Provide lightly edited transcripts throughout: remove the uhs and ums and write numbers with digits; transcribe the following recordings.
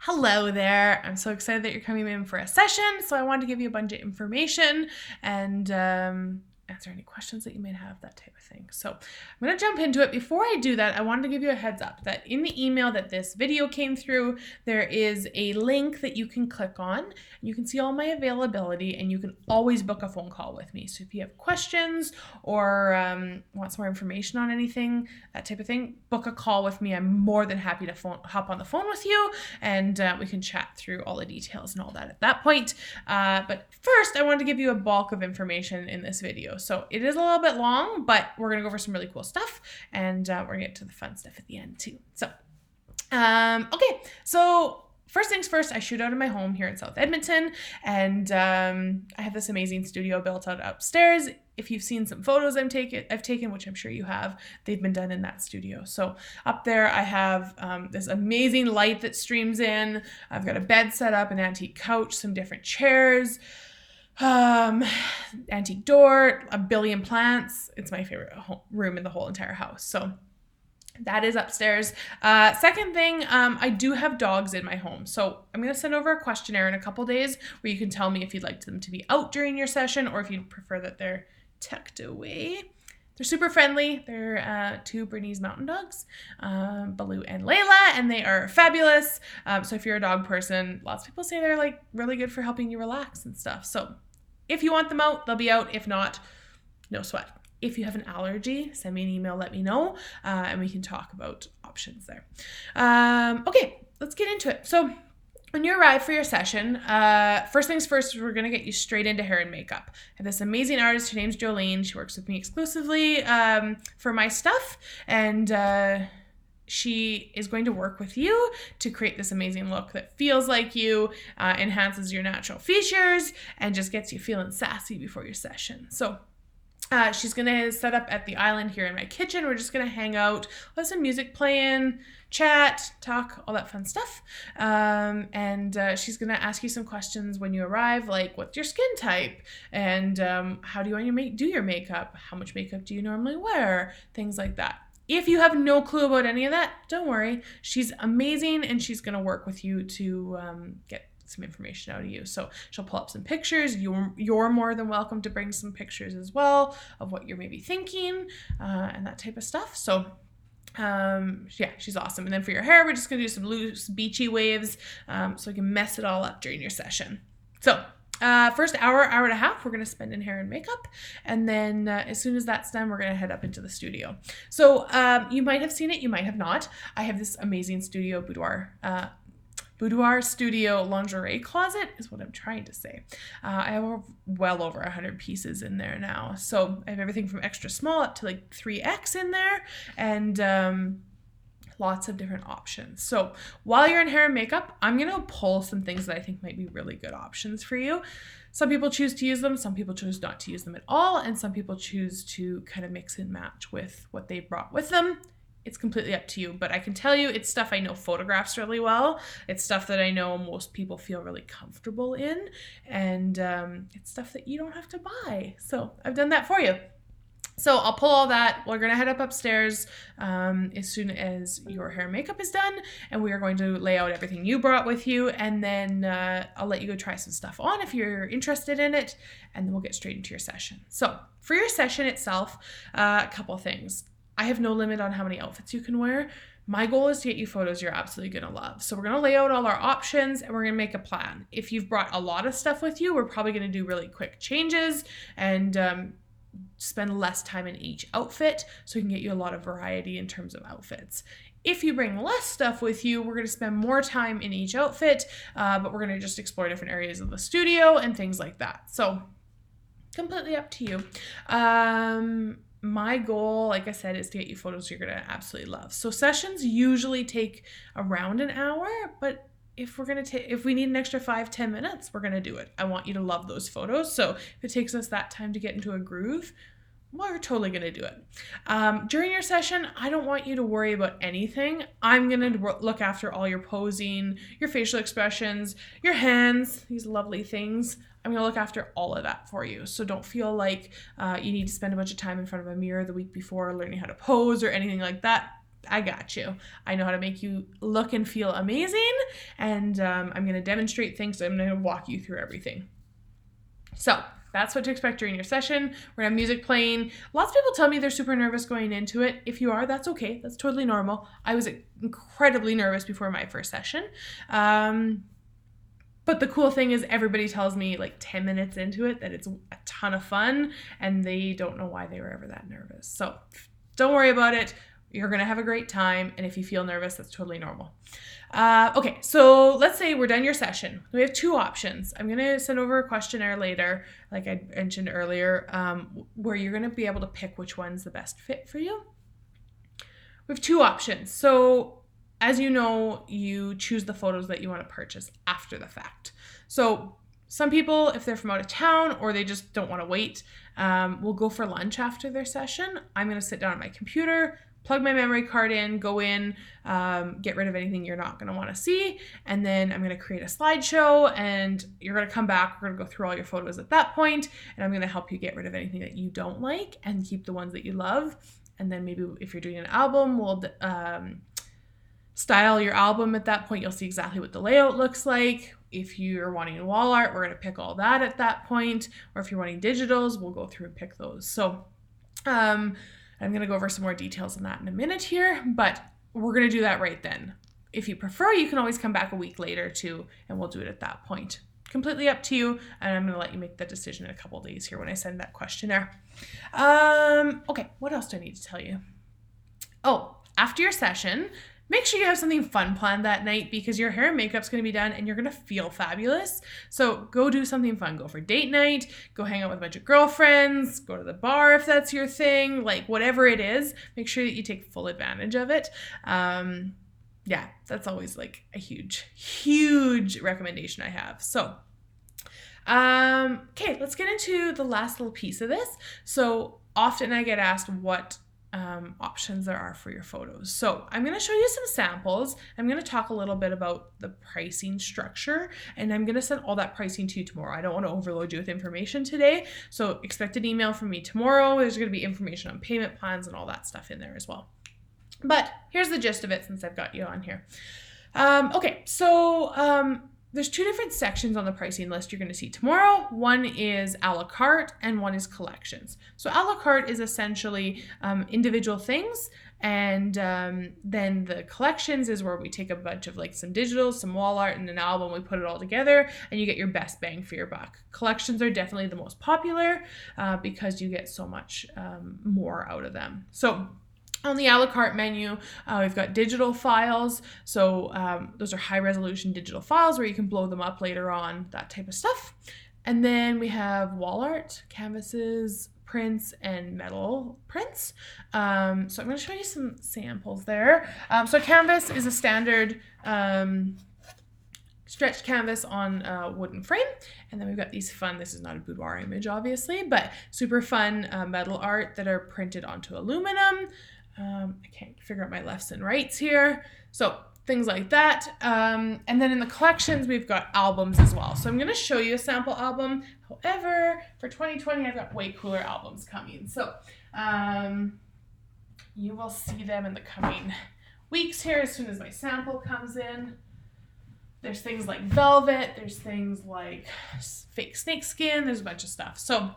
Hello there. I'm so excited that you're coming in for a session. So I wanted to give you a bunch of information and answer any questions that you may have, that type of thing. So I'm going to jump into it. Before I do that, I wanted to give you a heads up that in the email that this video came through, there is a link that you can click on. You can see all my availability and you can always book a phone call with me. So if you have questions or want some more information on anything, that type of thing, book a call with me. I'm more than happy to hop on the phone with you and we can chat through all the details and all that at that point. But first, I wanted to give you a bulk of information in this video. So it is a little bit long, but we're going to go over some really cool stuff and we're going to get to the fun stuff at the end too. So, okay. So first things first, I shoot out of my home here in South Edmonton and I have this amazing studio built out upstairs. If you've seen some photos I've taken, which I'm sure you have, they've been done in that studio. So up there I have this amazing light that streams in. I've got a bed set up, an antique couch, some different chairs, antique door, a billion plants. It's my favorite room in the whole entire house. So that is upstairs. Second thing, I do have dogs in my home. So I'm going to send over a questionnaire in a couple days where you can tell me if you'd like them to be out during your session or if you'd prefer that they're tucked away. They're super friendly. They're two Bernese mountain dogs, Baloo and Layla, and they are fabulous. So if you're a dog person, lots of people say they're like really good for helping you relax and stuff. So if you want them out, they'll be out. If not, no sweat. If you have an allergy, send me an email, let me know, and we can talk about options there. Okay, let's get into it. So when you arrive for your session, first things first, we're going to get you straight into hair and makeup. I have this amazing artist. Her name's Jolene. She works with me exclusively for my stuff, and she is going to work with you to create this amazing look that feels like you, enhances your natural features, and just gets you feeling sassy before your session. So she's going to set up at the island here in my kitchen. We're just going to hang out, have some music playing, chat, talk, all that fun stuff. And she's going to ask you some questions when you arrive, like what's your skin type? And how do you want to do your makeup? How much makeup do you normally wear? Things like that. If you have no clue about any of that, don't worry. She's amazing and she's going to work with you to get some information out of you. So she'll pull up some pictures. You're more than welcome to bring some pictures as well of what you're maybe thinking and that type of stuff. So yeah, she's awesome. And then for your hair, we're just gonna do some loose beachy waves so you can mess it all up during your session. So first hour and a half, we're going to spend in hair and makeup. And then as soon as that's done, we're going to head up into the studio. So you might have seen it, you might have not. I have this amazing studio Boudoir studio lingerie closet is what I'm trying to say. I have well over 100 pieces in there now. So I have everything from extra small up to like 3X in there and lots of different options. So while you're in hair and makeup, I'm going to pull some things that I think might be really good options for you. Some people choose to use them, some people choose not to use them at all, and some people choose to kind of mix and match with what they brought with them. It's completely up to you, but I can tell you it's stuff I know photographs really well. It's stuff that I know most people feel really comfortable in, and it's stuff that you don't have to buy. So I've done that for you. So I'll pull all that. We're going to head up upstairs as soon as your hair and makeup is done, and we are going to lay out everything you brought with you, and then I'll let you go try some stuff on if you're interested in it, and then we'll get straight into your session. So for your session itself, a couple things. I have no limit on how many outfits you can wear. My goal is to get you photos you're absolutely going to love. So we're going to lay out all our options and we're going to make a plan. If you've brought a lot of stuff with you, we're probably going to do really quick changes and spend less time in each outfit so we can get you a lot of variety in terms of outfits. If you bring less stuff with you, we're going to spend more time in each outfit, but we're going to just explore different areas of the studio and things like that. So completely up to you. My goal, like I said, is to get you photos you're going to absolutely love. So sessions usually take around an hour, but if we need an extra 5-10 minutes, we're going to do it. I want you to love those photos. So if it takes us that time to get into a groove, well, we're totally going to do it. During your session, I don't want you to worry about anything. I'm going to look after all your posing, your facial expressions, your hands, these lovely things. I'm going to look after all of that for you. So don't feel like you need to spend a bunch of time in front of a mirror the week before learning how to pose or anything like that. I got you. I know how to make you look and feel amazing, and I'm going to demonstrate things. So I'm going to walk you through everything. So that's what to expect during your session. We're going to have music playing. Lots of people tell me they're super nervous going into it. If you are, that's okay. That's totally normal. I was incredibly nervous before my first session. But the cool thing is everybody tells me like 10 minutes into it that it's a ton of fun, and they don't know why they were ever that nervous. So don't worry about it. You're going to have a great time. And if you feel nervous, that's totally normal. Okay, so let's say we're done your session. We have two options. I'm going to send over a questionnaire later, like I mentioned earlier, where you're going to be able to pick which one's the best fit for you. We have two options. So as you know, you choose the photos that you want to purchase after the fact. So some people, if they're from out of town or they just don't want to wait, will go for lunch after their session. I'm going to sit down at my computer, plug my memory card in, go in, get rid of anything you're not going to want to see, and then I'm going to create a slideshow, and you're going to come back. We're going to go through all your photos at that point, and I'm going to help you get rid of anything that you don't like and keep the ones that you love. And then maybe if you're doing an album, we'll style your album at that point. You'll see exactly what the layout looks like. If you're wanting wall art, we're going to pick all that at that point. Or if you're wanting digitals, we'll go through and pick those. So I'm going to go over some more details on that in a minute here, but we're going to do that right then. If you prefer, you can always come back a week later too, and we'll do it at that point. Completely up to you, and I'm going to let you make that decision in a couple of days here when I send that questionnaire. Okay, what else do I need to tell you? Oh, after your session, make sure you have something fun planned that night, because your hair and makeup's going to be done and you're going to feel fabulous. So go do something fun. Go for date night, go hang out with a bunch of girlfriends, go to the bar if that's your thing, like whatever it is, make sure that you take full advantage of it. Yeah, that's always like a huge recommendation I have. So, okay, let's get into the last little piece of this. So often I get asked what options there are for your photos. So I'm going to show you some samples. I'm going to talk a little bit about the pricing structure, and I'm going to send all that pricing to you tomorrow. I don't want to overload you with information today, so expect an email from me tomorrow. There's going to be information on payment plans and all that stuff in there as well. But here's the gist of it since I've got you on here. Okay, so there's two different sections on the pricing list you're going to see tomorrow. One is a la carte and one is collections. So a la carte is essentially individual things, and then the collections is where we take a bunch of like some digitals, some wall art, and an album. We put it all together and you get your best bang for your buck. Collections are definitely the most popular because you get so much more out of them. So on the a la carte menu, we've got digital files. So those are high resolution digital files where you can blow them up later on, that type of stuff. And then we have wall art, canvases, prints, and metal prints. So I'm going to show you some samples there. So canvas is a standard stretched canvas on a wooden frame. And then we've got these fun, this is not a boudoir image obviously, but super fun metal art that are printed onto aluminum. I can't figure out my lefts and rights here. So things like that. And then in the collections, we've got albums as well. So I'm going to show you a sample album. However, for 2020, I've got way cooler albums coming. So you will see them in the coming weeks here as soon as my sample comes in. There's things like velvet. There's things like fake snakeskin. There's a bunch of stuff. So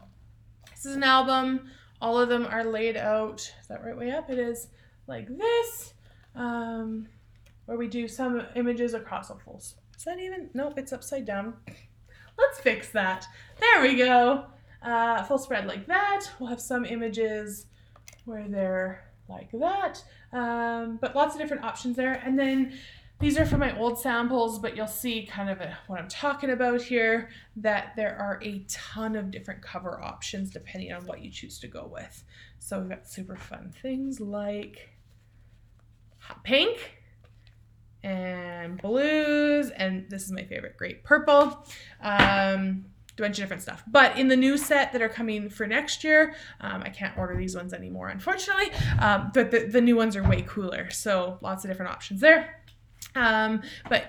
this is an album. All of them are laid out, is that right way up? It is like this, where we do some images across a full, is that even? Nope, it's upside down. Let's fix that. There we go. Full spread like that. We'll have some images where they're like that, but lots of different options there. And then these are from my old samples, but you'll see kind of what I'm talking about here, that there are a ton of different cover options depending on what you choose to go with. So we've got super fun things like hot pink and blues, and this is my favorite, great purple. A bunch of different stuff. But in the new set that are coming for next year, I can't order these ones anymore, unfortunately, but the new ones are way cooler. So lots of different options there. But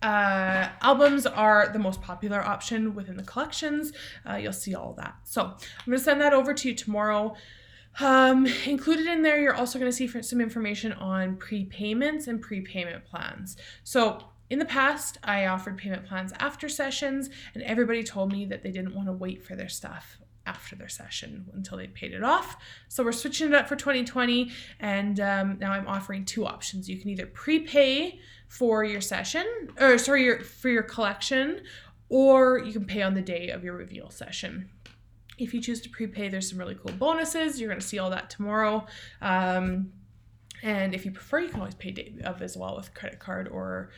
albums are the most popular option within the collections. You'll see all that. So I'm going to send that over to you tomorrow. Included in there, you're also going to see some information on prepayments and prepayment plans. So in the past, I offered payment plans after sessions, and everybody told me that they didn't want to wait for their stuff after their session until they paid it off. So we're switching it up for 2020, and now I'm offering two options. You can either prepay for your session, or sorry, for your collection, or you can pay on the day of your reveal session. If you choose to prepay, there's some really cool bonuses. You're going to see all that tomorrow. And if you prefer, you can always pay day of as well with credit card or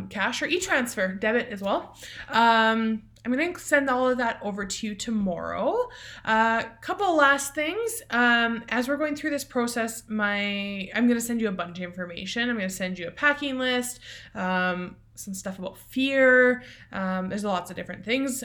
cash or e-transfer, debit as well. I'm going to send all of that over to you tomorrow. Couple last things. As we're going through this process, I'm going to send you a bunch of information. I'm going to send you a packing list, some stuff about fear. There's lots of different things.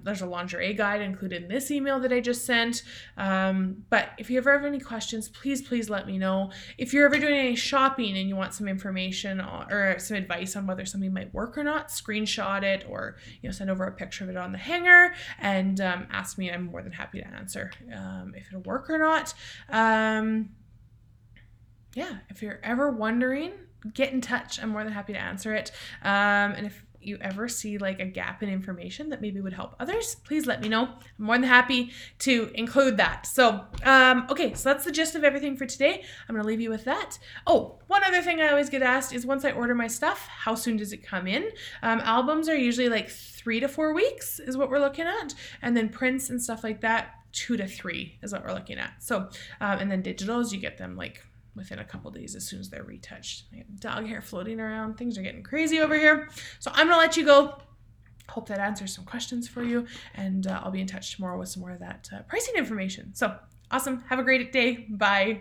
There's a lingerie guide included in this email that I just sent. But if you ever have any questions, please let me know. If you're ever doing any shopping and you want some information or some advice on whether something might work or not, screenshot it or send over a picture of it on the hanger and ask me. I'm more than happy to answer if it'll work or not. If you're ever wondering, get in touch. I'm more than happy to answer it. And if you ever see like a gap in information that maybe would help others, please let me know. I'm more than happy to include that. So, okay, so that's the gist of everything for today. I'm going to leave you with that. Oh, one other thing I always get asked is once I order my stuff, how soon does it come in? Albums are usually like 3 to 4 weeks is what we're looking at. And then prints and stuff like that, 2 to 3 is what we're looking at. So, and then digitals, you get them like within a couple days as soon as they're retouched. I have dog hair floating around. Things are getting crazy over here. So I'm going to let you go. Hope that answers some questions for you. And I'll be in touch tomorrow with some more of that pricing information. So awesome. Have a great day. Bye.